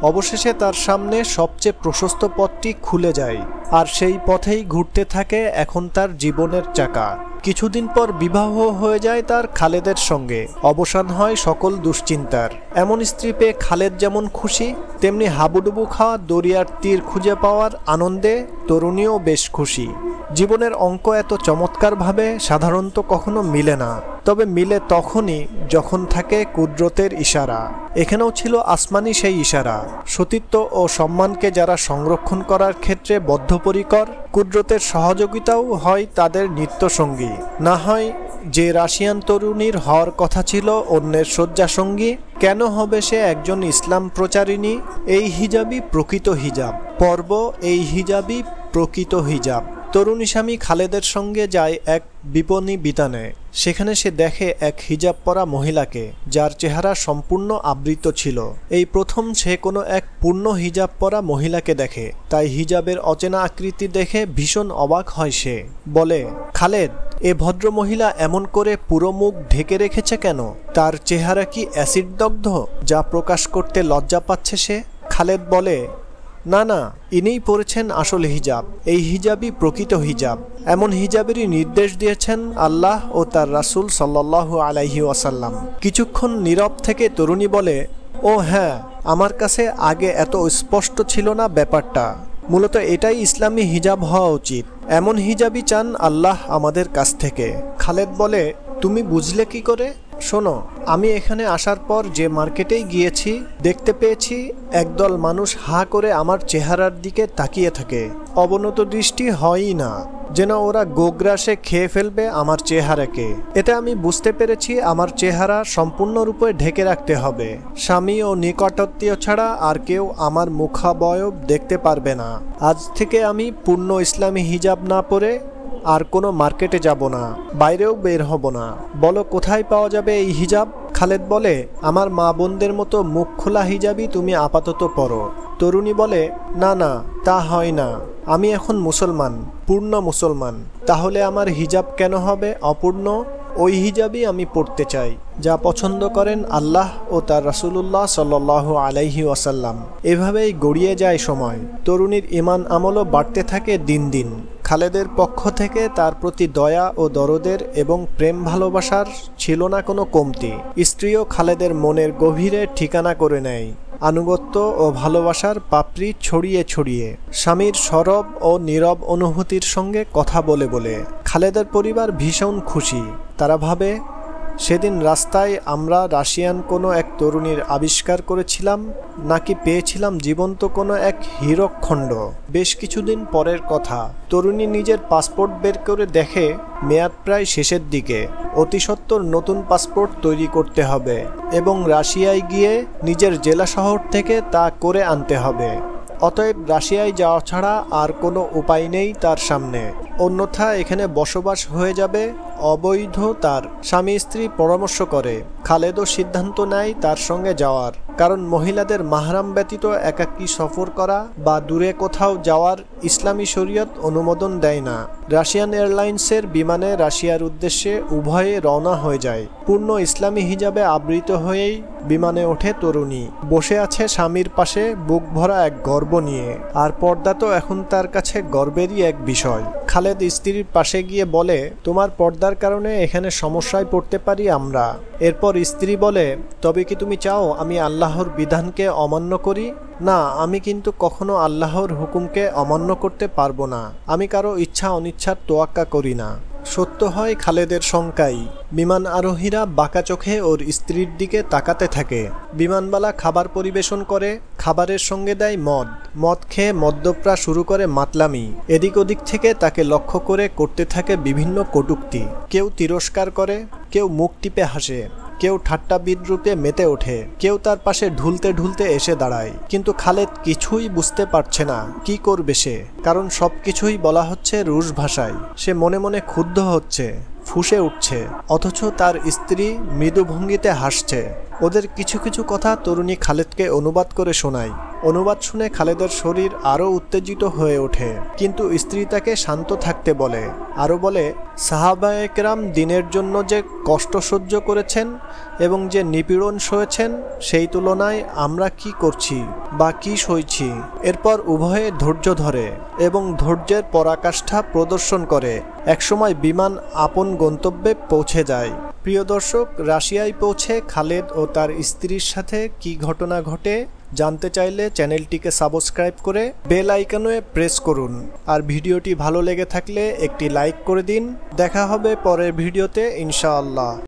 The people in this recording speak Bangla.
অবশেষে তার সামনে সবচেয়ে প্রশস্ত পথটি খুলে যায়, আর সেই পথেই ঘুরতে থাকে এখন তার জীবনের চাকা। কিছুদিন পর বিবাহ হয়ে যায় তার খালেদের সঙ্গে, অবসান হয় সকল দুশ্চিন্তার। এমন স্ত্রী পেয়ে খালেদ যেমন খুশি, তেমনি হাবুডুবু খাওয়া দরিয়ার তীর খুঁজে পাওয়ার আনন্দে তরুণীও বেশ খুশি। জীবনের অঙ্ক এত চমৎকারভাবে সাধারণত কখনো মিলে না, তবে মিলে তখনই যখন থাকে কুদরতের ইশারা। এখানেও ছিল আসমানি সেই ইশারা। সতীত্ব ও সম্মানকে যারা সংরক্ষণ করার ক্ষেত্রে বদ্ধপরিকর, কুদরতের সহযোগিতাও হয় তাদের নিত্যসঙ্গী। না হয় যে রাশিয়ান তরুণীর হওয়ার কথা ছিল অন্যের শয্যাসঙ্গী, কেন হবে সে একজন ইসলাম প্রচারিণী? এই হিজাবই প্রকৃত হিজাব। পর্ব এই হিজাবই প্রকৃত হিজাব। তরুণী স্বামী খালেদের সঙ্গে যায় এক বিপণী বিতানে। সেখানে সে দেখে এক হিজাব পরা মহিলাকে, যার চেহারা সম্পূর্ণ আবৃত ছিল। এই প্রথম সে কোনো এক পূর্ণ হিজাব পরা মহিলাকে দেখে, তাই হিজাবের অচেনা আকৃতি দেখে ভীষণ অবাক হয় সে। বলে, খালেদ, এ ভদ্র মহিলা এমন করে পুরো মুখ ঢেকে রেখেছে কেন? তার চেহারা কি অ্যাসিড দগ্ধ, যা প্রকাশ করতে লজ্জা পাচ্ছে সে? খালেদ বলে, না না, ইনিই পরেছেন আসল হিজাব। এই হিজাবই প্রকৃত হিজাব। এমন হিজাবেরই নির্দেশ দিয়েছেন আল্লাহ ও তার রাসূল সাল্লাল্লাহু আলাইহি ওয়াসাল্লাম। কিছুক্ষণ নীরব থেকে তরুণী বলে, ও হ্যাঁ, আমার কাছে আগে এত স্পষ্ট ছিল না ব্যাপারটা। মূলত এটাই ইসলামী হিজাব হওয়া উচিত। এমন হিজাবই চান আল্লাহ আমাদের কাছ থেকে। খালেদ বলে, তুমি বুঝলে কি করে? শোনো, আমি এখানে আসার পর যে মার্কেটেই গিয়েছি, দেখতে পেয়েছি একদল মানুষ হা করে আমার চেহারার দিকে তাকিয়ে থাকে। অবনত দৃষ্টি হয়ই না, যেন ওরা গোগ্রাসে খেয়ে ফেলবে আমার চেহারাকে। এটা আমি বুঝতে পেরেছি আমার চেহারা সম্পূর্ণরূপে ঢেকে রাখতে হবে। স্বামী ও নিকটাত্মীয় ছাড়া আর কেউ আমার মুখাবয়ব দেখতে পারবে না। আজ থেকে আমি পূর্ণ ইসলামী হিজাব না পরে আর কোনো মার্কেটে যাব না, বাইরেও বের হব না। বলো, কোথায় পাওয়া যাবে এই হিজাব? খালেদ বলে, আমার মা বোনদের মতো মুখ খোলা হিজাবই তুমি আপাতত পরো। তরুণী বলে, না না, তা হয় না। আমি এখন মুসলমান, পূর্ণ মুসলমান। তাহলে আমার হিজাব কেন হবে অপূর্ণ? ওই হিজাবই আমি পড়তে চাই, যা পছন্দ করেন আল্লাহ ও তার রাসূলুল্লাহ সাল্লাল্লাহু আলাইহি ওয়াসাল্লাম। এভাবেই গড়িয়ে যায় সময়। তরুণীর ঈমান আমলও বাড়তে থাকে দিন দিন। খালেদের পক্ষ থেকে তার প্রতি দয়া ও দরদের এবং প্রেম ভালোবাসার ছিল না কোনো কমতি। স্ত্রীও খালেদের মনের গভীরে ঠিকানা করে নেয়, আনুগত্য ও ভালোবাসার পাপড়ি ছড়িয়ে ছড়িয়ে। স্বামীর সরব ও নীরব অনুভূতির সঙ্গে কথা বলে বলে খালেদের পরিবার ভীষণ খুশি। তারা ভাবে, সেদিন রাস্তায় আমরা রাশিয়ান কোনো এক তরুণীর আবিষ্কার করেছিলাম, নাকি পেয়েছিলাম জীবন্ত কোনো এক হীরকখণ্ড। বেশ কিছুদিন পরের কথা, তরুণী নিজের পাসপোর্ট বের করে দেখে মেয়াদ প্রায় শেষের দিকে। অতি সত্বর নতুন পাসপোর্ট তৈরি করতে হবে এবং রাশিয়ায় গিয়ে নিজের জেলা শহর থেকে তা করে আনতে হবে। অতএব রাশিয়ায় যাওয়া ছাড়া আর কোনো উপায় নেই তার সামনে, অন্যথা এখানে বসবাস হয়ে যাবে অবৈধ। তার স্বামী স্ত্রী পরামর্শ করে, খালেদও সিদ্ধান্ত নেয় তার সঙ্গে যাওয়ার, কারণ মহিলাদের মাহরাম ব্যতীত একাকী সফর করা বা দূরে কোথাও যাওয়ার ইসলামী শরীয়ত অনুমোদন দেয় না। রাশিয়ান এয়ারলাইন্সের বিমানে রাশিয়ার উদ্দেশ্যে উভয়ে রওনা হয়ে যায়। পূর্ণ ইসলামী হিজাবে আবৃত হয়েই বিমানে ওঠে তরুণী। বসে আছে স্বামীর পাশে বুক ভরা এক গর্ব নিয়ে, আর পর্দা তো এখন তার কাছে গর্বেরই এক বিষয়। খালেদ স্ত্রীর পাশে গিয়ে বলে, তোমার পর্দার কারণে এখানে সমস্যায় পড়তে পারি আমরা। এরপর স্ত্রী বলে, তবে কি তুমি চাও আমি আল্লাহর বিধানকে অমান্য করি? না, আমি কিন্তু কখনো আল্লাহর হুকুমকে অমান্য করতে পারবো না। আমি কারো ইচ্ছা অনিচ্ছার তোয়াক্কা করি না। সত্য হয় খালেদের শঙ্কাই। বিমান আরোহীরা বাঁকা চোখে ওর স্ত্রীর দিকে তাকাতে থাকে। বিমানবালা খাবার পরিবেশন করে, খাবারের সঙ্গে দেয় মদ। মদ খেয়ে মদ্যপরা শুরু করে মাতলামি। এদিক ওদিক থেকে তাকে লক্ষ্য করে করতে থাকে বিভিন্ন কটূক্তি। কেউ তিরস্কার করে, কেউ মুখ টিপে হাসে, কেউ ঠাট্টা বিদ্রূপে মেতে ওঠে, কেউ তার পাশে ঢুলতে ঢুলতে এসে দাঁড়ায়। কিন্তু খালেদ কিছুই বুঝতে পারছে না কি করবে সে, কারণ সবকিছুই বলা হচ্ছে রুশ ভাষায়। সে মনে মনে ক্ষুব্ধ হচ্ছে, ফুঁসে উঠছে, অথচ তার স্ত্রী মৃদু ভঙ্গিতে হাসছে। ওদের কিছু কিছু কথা তরুণী খালেদকে অনুবাদ করে শোনায়। অনুবাদ শুনে খালেদের শরীর আরও উত্তেজিত হয়ে ওঠে, কিন্তু স্ত্রী তাকে শান্ত থাকতে বলে। আরও বলে, সাহাবায়ে কেরাম দিনের জন্য যে কষ্ট সহ্য করেছেন এবং যে নিপীড়ন সয়েছেন সেই তুলনায় আমরা কি করছি বা কি সইছি। এরপর উভয়ে ধৈর্য ধরে এবং ধৈর্যের পরাকাষ্ঠা প্রদর্শন করে। একসময় বিমান আপন গন্তব্যে পৌঁছে যায়। প্রিয় দর্শক, রাশিয়ায় পৌঁছে খালেদ ও তার স্ত্রীর সাথে কি ঘটনা ঘটে জানতে চাইলে চ্যানেলটিকে সাবস্ক্রাইব করে বেল আইকনে প্রেস করুন। আর ভিডিওটি ভালো লেগে থাকলে একটি লাইক করে দিন। দেখা হবে পরের ভিডিওতে ইনশাআল্লাহ।